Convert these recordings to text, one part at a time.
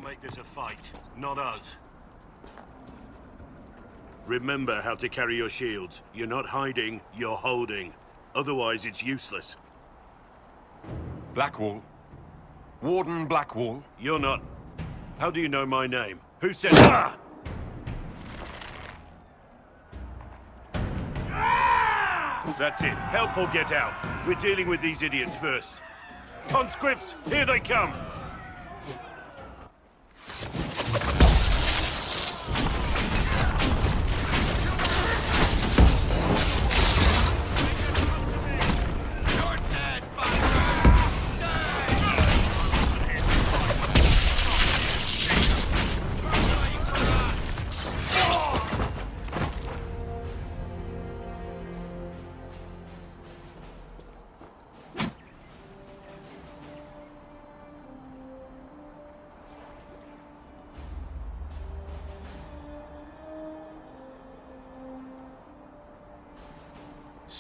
make this a fight, not us. Remember how to carry your shields. You're not hiding, you're holding. Otherwise, it's useless. Blackwall. Warden Blackwall. You're not... How do you know my name? Who said... Ah! That's it. Help or get out. We're dealing with these idiots first. Conscripts, here they come!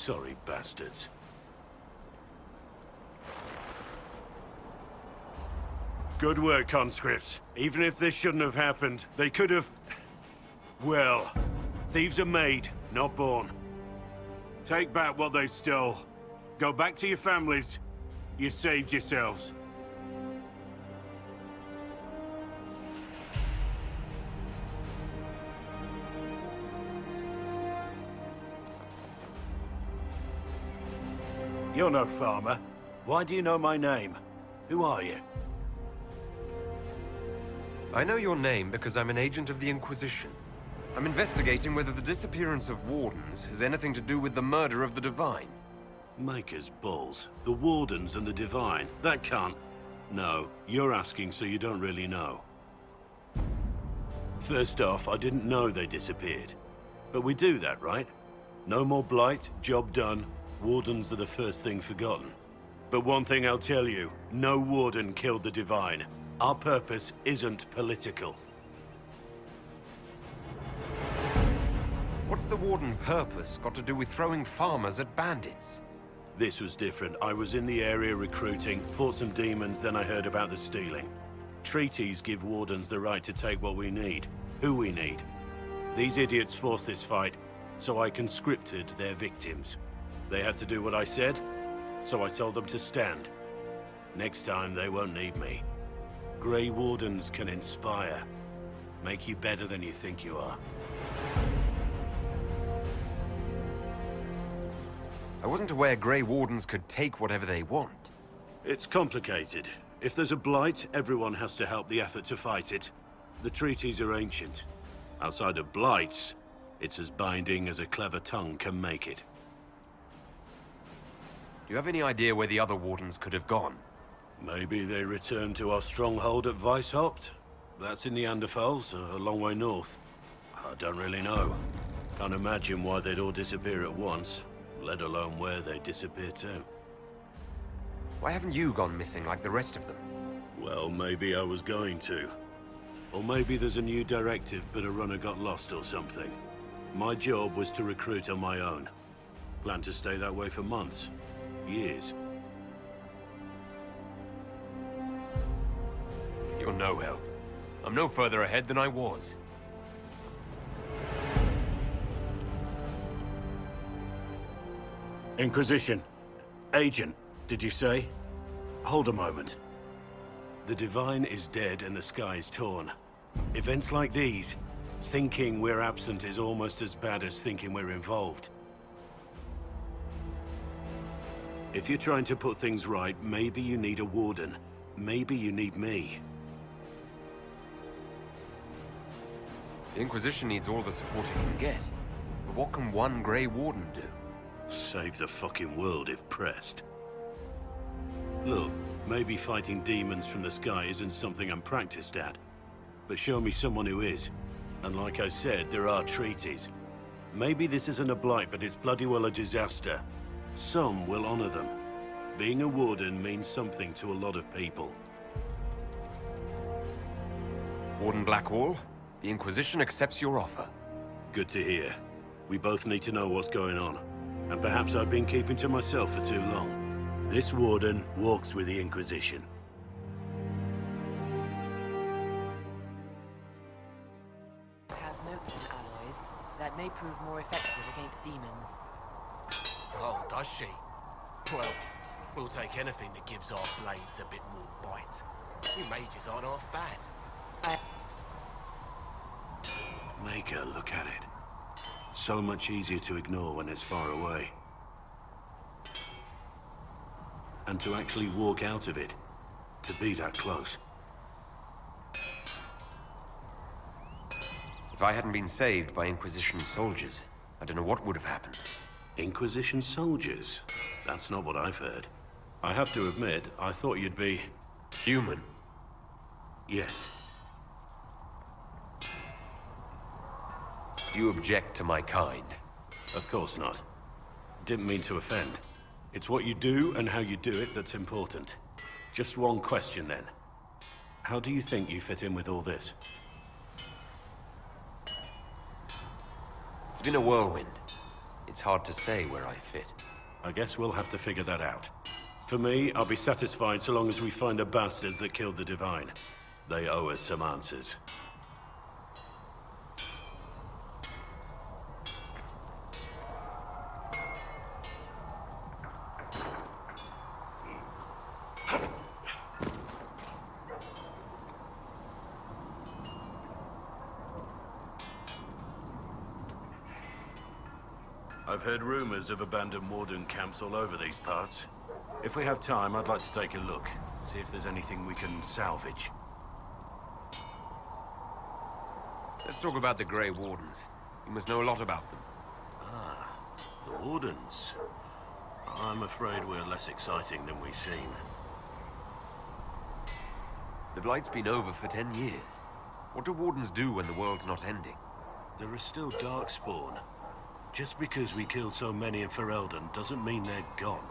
Sorry, bastards. Good work, conscripts. Even if this shouldn't have happened, they could have... Well, thieves are made, not born. Take back what they stole. Go back to your families. You saved yourselves. You're no farmer. Why do you know my name? Who are you? I know your name because I'm an agent of the Inquisition. I'm investigating whether the disappearance of Wardens has anything to do with the murder of the Divine. Maker's balls. The Wardens and the Divine. That can't... No, you're asking so you don't really know. First off, I didn't know they disappeared. But we do that, right? No more blight, job done. Wardens are the first thing forgotten. But one thing I'll tell you, no Warden killed the Divine. Our purpose isn't political. What's the Warden purpose got to do with throwing farmers at bandits? This was different. I was in the area recruiting, fought some demons, then I heard about the stealing. Treaties give Wardens the right to take what we need, who we need. These idiots forced this fight, so I conscripted their victims. They had to do what I said, so I told them to stand. Next time, they won't need me. Grey Wardens can inspire. Make you better than you think you are. I wasn't aware Grey Wardens could take whatever they want. It's complicated. If there's a blight, everyone has to help the effort to fight it. The treaties are ancient. Outside of blights, it's as binding as a clever tongue can make it. Do you have any idea where the other Wardens could have gone? Maybe they returned to our stronghold at Weishaupt? That's in the Anderfels, a long way north. I don't really know. Can't imagine why they'd all disappear at once, let alone where they disappear to. Why haven't you gone missing like the rest of them? Well, maybe I was going to. Or maybe there's a new directive, but a runner got lost or something. My job was to recruit on my own. Plan to stay that way for months. Years. You're no help. I'm no further ahead than I was. Inquisition. Agent, did you say? Hold a moment. The Divine is dead and the sky is torn. Events like these, thinking we're absent is almost as bad as thinking we're involved. If you're trying to put things right, maybe you need a Warden. Maybe you need me. The Inquisition needs all the support it can get. But what can one Grey Warden do? Save the fucking world if pressed. Look, maybe fighting demons from the sky isn't something I'm practiced at. But show me someone who is. And like I said, there are treaties. Maybe this isn't a blight, but it's bloody well a disaster. Some will honor them. Being a Warden means something to a lot of people. Warden Blackwall, the Inquisition accepts your offer. Good to hear. We both need to know what's going on. And perhaps I've been keeping to myself for too long. This Warden walks with the Inquisition. may prove more effective against demons. Oh, does she? Well, we'll take anything that gives our blades a bit more bite. We mages aren't half bad. Make her look at it. So much easier to ignore when it's far away. And to actually walk out of it, to be that close. If I hadn't been saved by Inquisition soldiers, I don't know what would have happened. Inquisition soldiers? That's not what I've heard. I have to admit, I thought you'd be... Human? Yes. Do you object to my kind? Of course not. Didn't mean to offend. It's what you do and how you do it that's important. Just one question then. How do you think you fit in with all this? It's been a whirlwind. It's hard to say where I fit. I guess we'll have to figure that out. For me, I'll be satisfied so long as we find the bastards that killed the Divine. They owe us some answers. I've heard rumors of abandoned Warden camps all over these parts. If we have time, I'd like to take a look. See if there's anything we can salvage. Let's talk about the Grey Wardens. You must know a lot about them. Ah, the Wardens. I'm afraid we're less exciting than we seem. The Blight's been over for 10 years. What do Wardens do when the world's not ending? There is still Darkspawn. Just because we killed so many in Ferelden doesn't mean they're gone.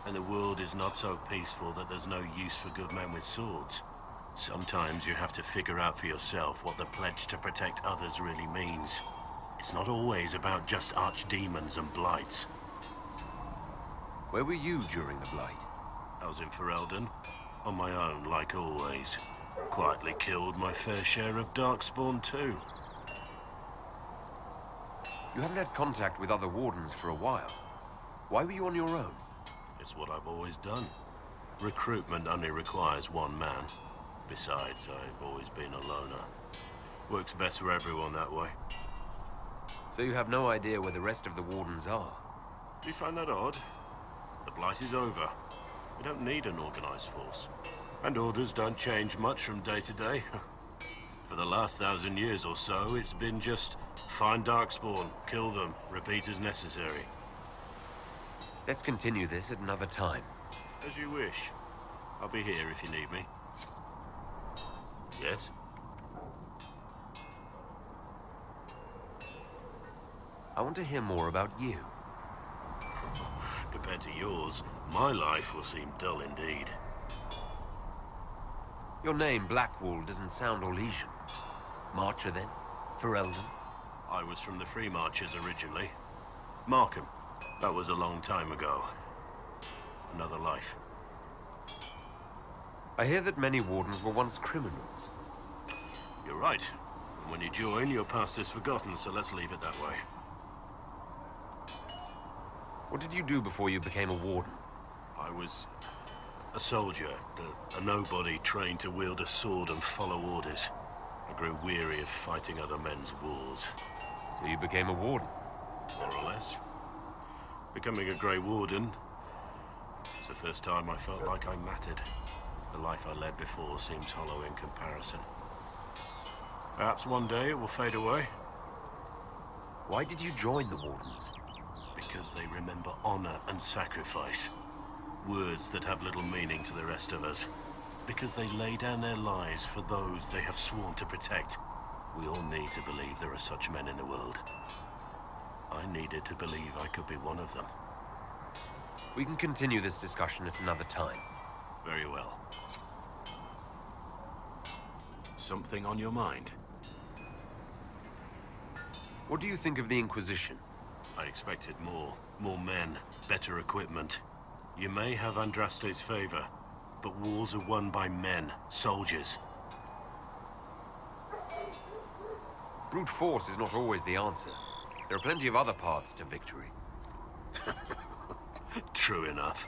And the world is not so peaceful that there's no use for good men with swords. Sometimes you have to figure out for yourself what the pledge to protect others really means. It's not always about just archdemons and blights. Where were you during the Blight? I was in Ferelden, on my own like always. Quietly killed my fair share of Darkspawn too. You haven't had contact with other Wardens for a while. Why were you on your own? It's what I've always done. Recruitment only requires one man. Besides, I've always been a loner. Works best for everyone that way. So you have no idea where the rest of the Wardens are? Do you find that odd? The Blight is over. We don't need an organized force. And orders don't change much from day to day. For the last 1,000 years or so, it's been just find Darkspawn, kill them, repeat as necessary. Let's continue this at another time. As you wish. I'll be here if you need me. Yes? I want to hear more about you. Compared to yours, my life will seem dull indeed. Your name, Blackwall, doesn't sound Orlesian. Marcher, then? Ferelden? I was from the Free Marchers originally. Markham. That was a long time ago. Another life. I hear that many Wardens were once criminals. You're right. And when you join, your past is forgotten, so let's leave it that way. What did you do before you became a Warden? I was a soldier, a nobody trained to wield a sword and follow orders. I grew weary of fighting other men's wars. So you became a Warden? More or less. Becoming a Grey Warden was the first time I felt like I mattered. The life I led before seems hollow in comparison. Perhaps one day it will fade away. Why did you join the Wardens? Because they remember honor and sacrifice. Words that have little meaning to the rest of us. Because they lay down their lives for those they have sworn to protect. We all need to believe there are such men in the world. I needed to believe I could be one of them. We can continue this discussion at another time. Very well. Something on your mind? What do you think of the Inquisition? I expected more. More men, better equipment. You may have Andraste's favor, but wars are won by men, soldiers. Brute force is not always the answer. There are plenty of other paths to victory. True enough.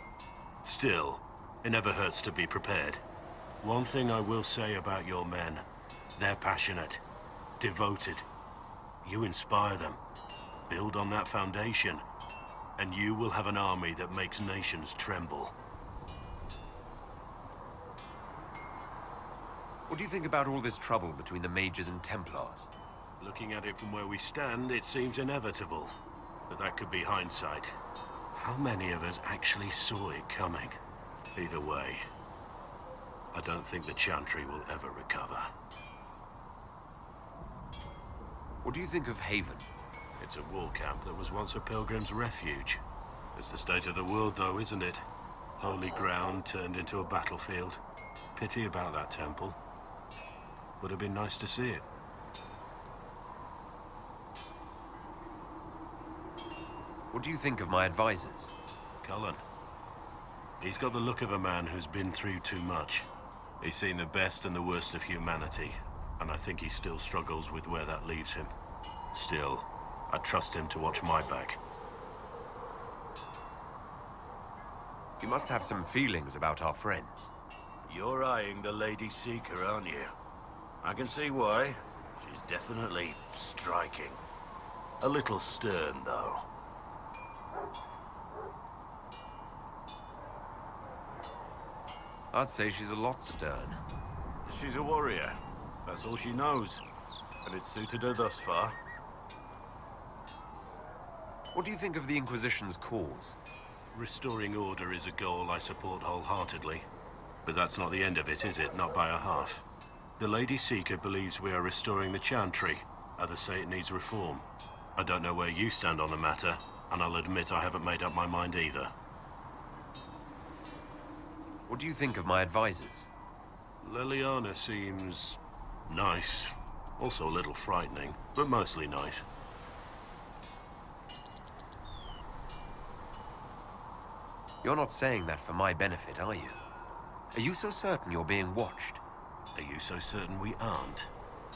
Still, it never hurts to be prepared. One thing I will say about your men. They're passionate, devoted. You inspire them. Build on that foundation, and you will have an army that makes nations tremble. What do you think about all this trouble between the Mages and Templars? Looking at it from where we stand, it seems inevitable. But that could be hindsight. How many of us actually saw it coming? Either way, I don't think the Chantry will ever recover. What do you think of Haven? It's a war camp that was once a pilgrim's refuge. It's the state of the world, though, isn't it? Holy ground turned into a battlefield. Pity about that temple. Would have been nice to see it. What do you think of my advisors? Cullen. He's got the look of a man who's been through too much. He's seen the best and the worst of humanity, and I think he still struggles with where that leaves him. Still, I trust him to watch my back. You must have some feelings about our friends. You're eyeing the Lady Seeker, aren't you? I can see why. She's definitely striking. A little stern, though. I'd say she's a lot stern. She's a warrior. That's all she knows. And it's suited her thus far. What do you think of the Inquisition's cause? Restoring order is a goal I support wholeheartedly. But that's not the end of it, is it? Not by a half. The Lady Seeker believes we are restoring the Chantry. Others say it needs reform. I don't know where you stand on the matter, and I'll admit I haven't made up my mind either. What do you think of my advisors? Liliana seems nice. Also a little frightening, but mostly nice. You're not saying that for my benefit, are you? Are you so certain you're being watched? Are you so certain we aren't?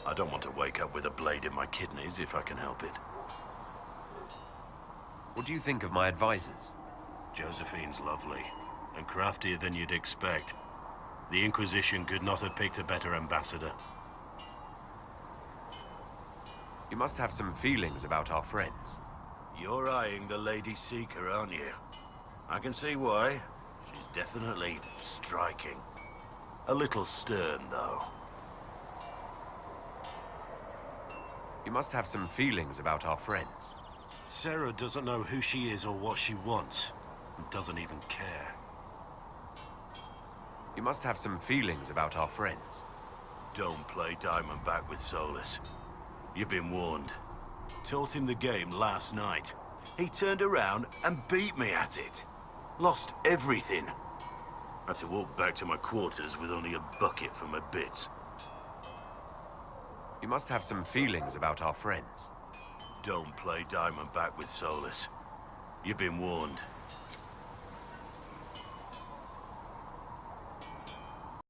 I don't want to wake up with a blade in my kidneys if I can help it. What do you think of my advisors? Josephine's lovely, and craftier than you'd expect. The Inquisition could not have picked a better ambassador. You must have some feelings about our friends. You're eyeing the Lady Seeker, aren't you? I can see why. She's definitely striking. A little stern, though. You must have some feelings about our friends. Sarah doesn't know who she is or what she wants, and doesn't even care. You must have some feelings about our friends. Don't play Diamondback with Solus. You've been warned. Taught him the game last night. He turned around and beat me at it. Lost everything. Had to walk back to my quarters with only a bucket for my bits. You must have some feelings about our friends. Don't play Diamondback with Solus. You've been warned.